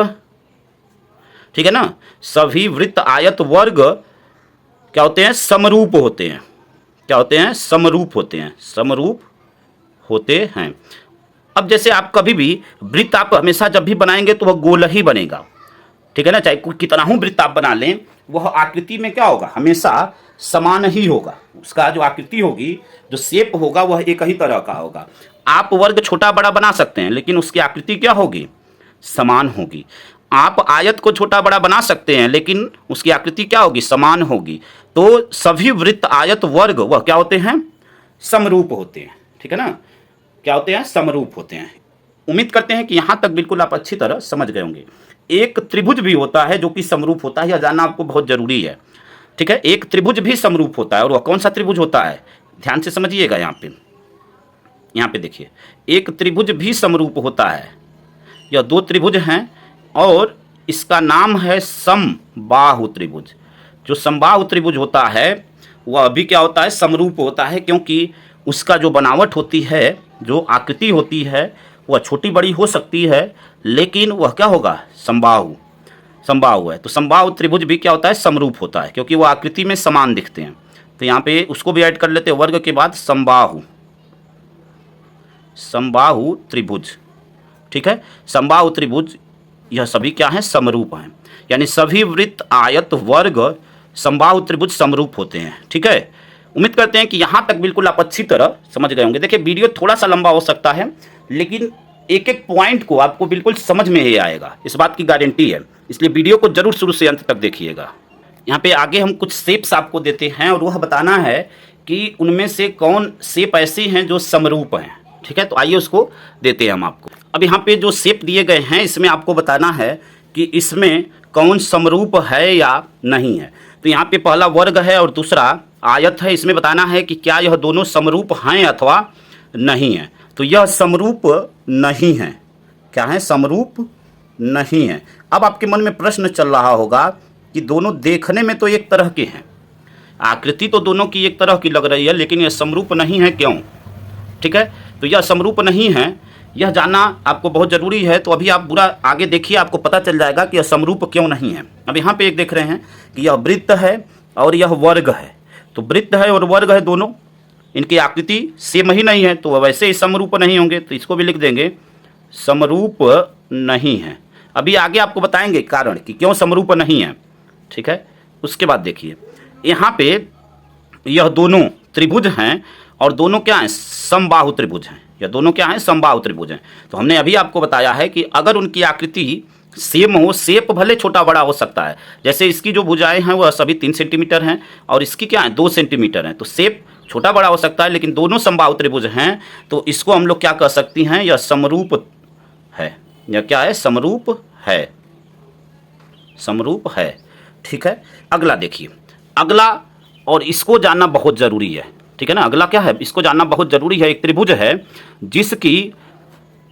ठीक है ना, सभी वृत्त आयत वर्ग क्या होते हैं? समरूप होते हैं। क्या होते हैं? समरूप होते हैं। समरूप होते हैं। अब जैसे आप कभी भी वृत्त आप हमेशा जब भी बनाएंगे तो वह गोल ही बनेगा। ठीक है ना। चाहे कितना ही वृत्त आप बना लें, वह आकृति में क्या होगा? हमेशा समान ही होगा। उसका जो आकृति होगी, जो शेप होगा, वह एक ही तरह का होगा। आप वर्ग छोटा बड़ा बना सकते हैं, लेकिन उसकी आकृति क्या होगी? समान होगी। आप आयत को छोटा बड़ा बना सकते हैं, लेकिन उसकी आकृति क्या होगी? समान होगी। तो सभी वृत्त आयत वर्ग वह क्या होते हैं? समरूप होते हैं। ठीक है ना। क्या होते हैं? समरूप होते हैं। उम्मीद करते हैं कि यहाँ तक बिल्कुल आप अच्छी तरह समझ गए होंगे। एक त्रिभुज भी होता है जो कि समरूप होता है, यह जानना आपको बहुत जरूरी है। ठीक है, एक त्रिभुज भी समरूप होता है। और वह कौन सा त्रिभुज होता है? ध्यान से समझिएगा। यहाँ पे देखिए, एक त्रिभुज भी समरूप होता है। यह दो त्रिभुज हैं और इसका नाम है समबाहु त्रिभुज। जो समबाहु त्रिभुज होता है वह भी क्या होता है? समरूप होता है, क्योंकि उसका जो बनावट होती है, जो आकृति होती है, वह छोटी बड़ी हो सकती है, लेकिन वह क्या होगा? समबाहु। समबाहु है। तो समबाहु त्रिभुज भी क्या होता है? समरूप होता है, क्योंकि वह आकृति में समान दिखते हैं। तो यहाँ पे उसको भी ऐड कर लेते हैं, वर्ग के बाद समबाहु। समबाहु त्रिभुज। ठीक है, समबाहु त्रिभुज यह सभी क्या है? समरूप हैं। यानी सभी वृत्त आयत वर्ग समबाहु त्रिभुज समरूप होते हैं। ठीक है, उम्मीद करते हैं कि यहाँ तक बिल्कुल आप अच्छी तरह समझ गए होंगे। देखिए वीडियो थोड़ा सा लंबा हो सकता है, लेकिन एक एक पॉइंट को आपको बिल्कुल समझ में ही आएगा, इस बात की गारंटी है। इसलिए वीडियो को जरूर शुरू से अंत तक देखिएगा। यहाँ पे आगे हम कुछ शेप्स आपको देते हैं और वह बताना है कि उनमें से कौन शेप ऐसे हैं जो समरूप हैं। ठीक है, तो आइए उसको देते हैं हम आपको। अब यहाँ पे जो शेप दिए गए हैं, इसमें आपको बताना है कि इसमें कौन समरूप है या नहीं है। तो यहाँ पे पहला वर्ग है और दूसरा आयत है। इसमें बताना है कि क्या यह दोनों समरूप हैं अथवा नहीं है। तो यह समरूप नहीं है। क्या है? समरूप नहीं है। अब आपके मन में प्रश्न चल रहा होगा कि दोनों देखने में तो एक तरह के हैं, आकृति तो दोनों की एक तरह की लग रही है, लेकिन यह समरूप नहीं है, क्यों? ठीक है, तो यह समरूप नहीं है, यह जानना आपको बहुत ज़रूरी है। तो अभी आप पूरा आगे देखिए, आपको पता चल जाएगा कि यह समरूप क्यों नहीं है। अब यहाँ पे एक देख रहे हैं कि यह वृत्त है और यह वर्ग है। तो वृत्त है और वर्ग है, दोनों इनकी आकृति सेम ही नहीं है, तो वह वैसे ही समरूप नहीं होंगे। तो इसको भी लिख देंगे समरूप नहीं है। अभी आगे आपको बताएंगे कारण कि क्यों समरूप नहीं है। ठीक है, उसके बाद देखिए यहाँ पे यह दोनों त्रिभुज हैं और दोनों क्या हैं? समबाहु त्रिभुज हैं। यह दोनों क्या हैं? समबाहु त्रिभुज हैं। तो हमने अभी आपको बताया है कि अगर उनकी आकृति सेम हो, शेप भले छोटा बड़ा हो सकता है, जैसे इसकी जो भुजाएं हैं वह सभी 3 सेंटीमीटर हैं और इसकी क्या है? 2 सेंटीमीटर हैं। तो शेप छोटा बड़ा हो सकता है, लेकिन दोनों समबाहु त्रिभुज हैं, तो इसको हम लोग क्या कह सकती हैं? यह समरूप है। यह क्या है? समरूप है। समरूप है। ठीक है, अगला देखिए, अगला, और इसको जानना बहुत ज़रूरी है। ठीक है ना, अगला क्या है? इसको जानना बहुत ज़रूरी है। एक त्रिभुज है जिसकी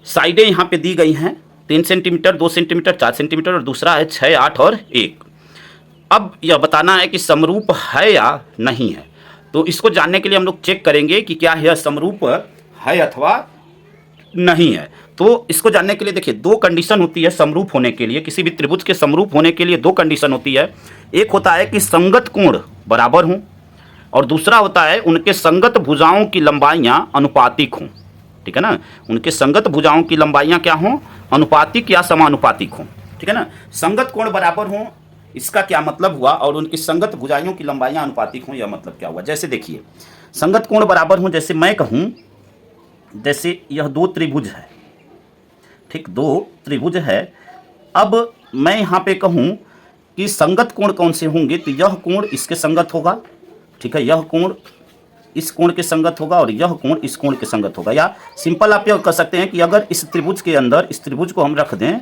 साइडें यहाँ पे दी गई हैं 3 सेंटीमीटर, 2 सेंटीमीटर, 4 सेंटीमीटर, और दूसरा है 6, 8 और 1। अब यह बताना है कि समरूप है या नहीं है। तो इसको जानने के लिए हम लोग चेक करेंगे कि क्या यह समरूप है अथवा नहीं है। तो इसको जानने के लिए देखिए दो कंडीशन होती है समरूप होने के लिए, किसी भी त्रिभुज के समरूप होने के लिए दो कंडीशन होती है। एक होता है कि संगत कोण बराबर हों और दूसरा होता है उनके संगत भुजाओं की लंबाइयां अनुपातिक हों। ठीक है ना, उनके संगत भुजाओं की लंबाइयां क्या हों, अनुपातिक या समानुपातिक हों। ठीक है ना, संगत कोण बराबर हों इसका क्या मतलब हुआ, और उनकी संगत भुजाओं की लंबाइयां अनुपातिक हों यह मतलब क्या हुआ। जैसे देखिए संगत कोण बराबर हों, जैसे मैं कहूं, जैसे यह दो त्रिभुज है, ठीक, दो त्रिभुज है। अब मैं यहाँ पे कहूँ कि संगत कोण कौन से होंगे, तो यह कोण इसके संगत होगा, ठीक है, यह कोण इस कोण के संगत होगा और यह कोण इस कोण के संगत होगा। या सिंपल आप यह कह सकते हैं कि अगर इस त्रिभुज के अंदर इस त्रिभुज को हम रख दें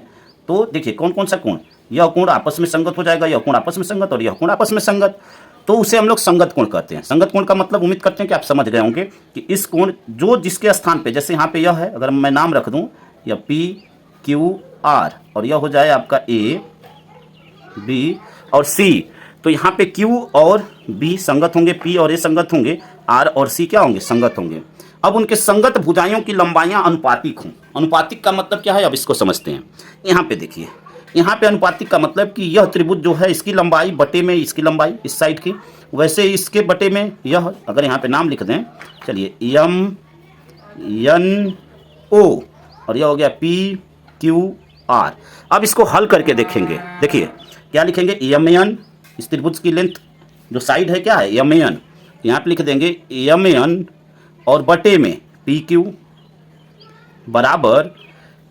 तो देखिए कौन कौन सा कोण, यह कोण आपस में संगत हो जाएगा, यह कोण आपस में संगत और यह कोण आपस में संगत, तो उसे हम लोग संगत कोण कहते हैं। संगत कोण का मतलब उम्मीद करते हैं कि आप समझ गए होंगे कि इस कोण जो जिसके स्थान पे, जैसे यहाँ पे यह है, अगर मैं नाम रख दूँ या PQR और यह हो जाए आपका A B और C, तो यहाँ पे Q और B संगत होंगे, P और A संगत होंगे, R और C क्या होंगे, संगत होंगे। अब उनके संगत भुजाओं की लंबाइयाँ अनुपातिक हों। अनुपातिक का मतलब क्या है, अब इसको समझते हैं। यहाँ पे देखिए, यहाँ पे अनुपातिक का मतलब कि यह त्रिभुज जो है इसकी लंबाई बटे में इसकी लंबाई इस साइड की, वैसे इसके बटे में यह, अगर यहाँ पे नाम लिख दें, चलिए MNO और यह हो गया PQR। अब इसको हल करके देखेंगे, देखिए क्या लिखेंगे, MN, इस त्रिभुज की लेंथ जो साइड है क्या है MN, यहाँ पे लिख देंगे MN और बटे में PQ बराबर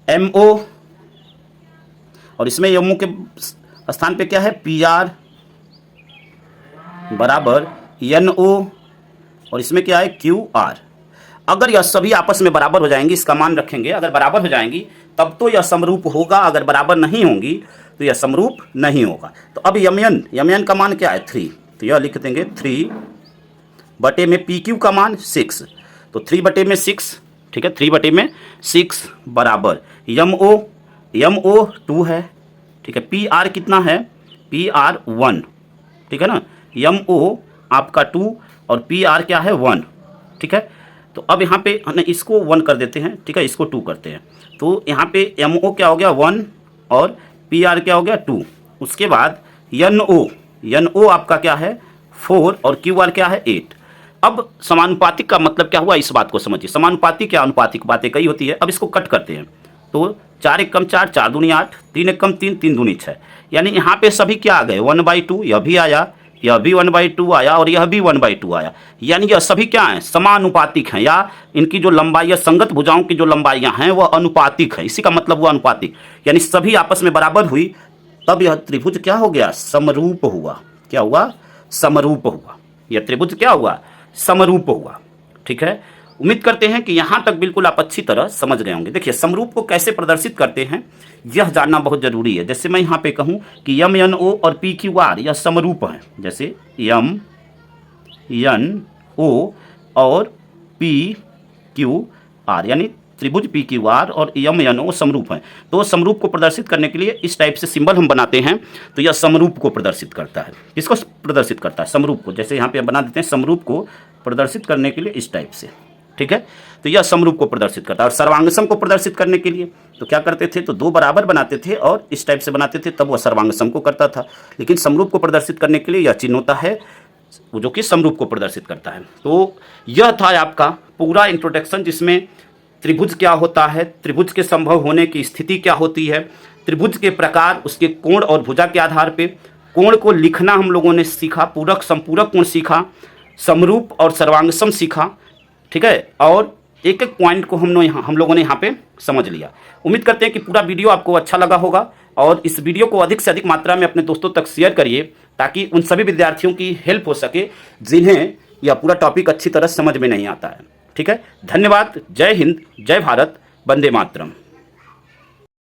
MO और इसमें MO के स्थान पे क्या है PR बराबर NO और इसमें क्या है QR। अगर यह सभी आपस में बराबर हो जाएंगी, इसका मान रखेंगे, अगर बराबर हो जाएंगी तब तो यह समरूप होगा, अगर बराबर नहीं होंगी तो यह समरूप नहीं होगा। तो अब MN का मान क्या है 3, तो यह लिख देंगे 3 बटे में PQ का मान 6, तो 3 बटे में 6, ठीक है, 3 बटे में 6 बराबर MO 2 है, ठीक है, PR कितना है, PR 1, ठीक है ना, MO आपका 2 और PR क्या है 1, ठीक है। तो अब यहाँ पे हमने इसको 1 कर देते हैं, ठीक है, इसको 2 करते हैं, तो यहाँ पे MO क्या हो गया 1 और PR क्या हो गया 2। उसके बाद NO आपका क्या है 4 और QR क्या है 8। अब समानुपातिक का मतलब क्या हुआ, इस बात को समझिए। समानुपातिक या अनुपातिक बातें कई होती है। अब इसको कट करते हैं, तो 4 एक कम 4, 4 दूनी 8, 3 एक कम 3, 3 दूनी 6, यानी यहाँ पे सभी क्या आ गए 1/2, यह भी आया, यह भी 1/2 आया और यह भी 1/2 आया, यानी यह सभी क्या हैं, समानुपातिक हैं, या इनकी जो लंबाई या संगत भुजाओं की जो लंबाइयाँ हैं वह अनुपातिक है। इसी का मतलब हुआ अनुपातिक, यानी सभी आपस में बराबर हुई, तब यह त्रिभुज क्या हो गया, समरूप हुआ। क्या हुआ, समरूप हुआ। यह त्रिभुज क्या हुआ, समरूप हुआ। ठीक है, उम्मीद करते हैं कि यहाँ तक बिल्कुल आप अच्छी तरह समझ गए होंगे। देखिए समरूप को कैसे प्रदर्शित करते हैं यह जानना बहुत जरूरी है। जैसे मैं यहाँ पे कहूँ कि MNO और PQR यह समरूप हैं, जैसे MNO और PQR यानी त्रिभुज PQR और MNO समरूप हैं। तो समरूप को प्रदर्शित करने के लिए इस टाइप से सिंबल हम बनाते हैं, तो यह समरूप को प्रदर्शित करता है। किसको प्रदर्शित करता है, समरूप को। जैसे यहाँ पे बना देते हैं समरूप को प्रदर्शित करने के लिए इस टाइप से, ठीक है, तो यह समरूप को प्रदर्शित करता है। और सर्वांगसम को प्रदर्शित करने के लिए तो क्या करते थे, तो 2 बराबर बनाते थे और इस टाइप से बनाते थे, तब वह सर्वांगसम को करता था। लेकिन समरूप को प्रदर्शित करने के लिए यह चिन्ह होता है वो जो कि समरूप को प्रदर्शित करता है। तो यह था आपका पूरा इंट्रोडक्शन, जिसमें त्रिभुज क्या होता है, त्रिभुज के संभव होने की स्थिति क्या होती है, त्रिभुज के प्रकार, उसके कोण और भुजा के आधार पे कोण को लिखना हम लोगों ने सीखा, पूरक संपूरक कोण सीखा, समरूप और सर्वांगसम सीखा, ठीक है, और एक एक पॉइंट को हम लोगों ने यहाँ पे समझ लिया। उम्मीद करते हैं कि पूरा वीडियो आपको अच्छा लगा होगा, और इस वीडियो को अधिक से अधिक मात्रा में अपने दोस्तों तक शेयर करिए, ताकि उन सभी विद्यार्थियों की हेल्प हो सके जिन्हें यह पूरा टॉपिक अच्छी तरह समझ में नहीं आता है। ठीक है, धन्यवाद। जय हिंद, जय भारत, वंदे मातरम।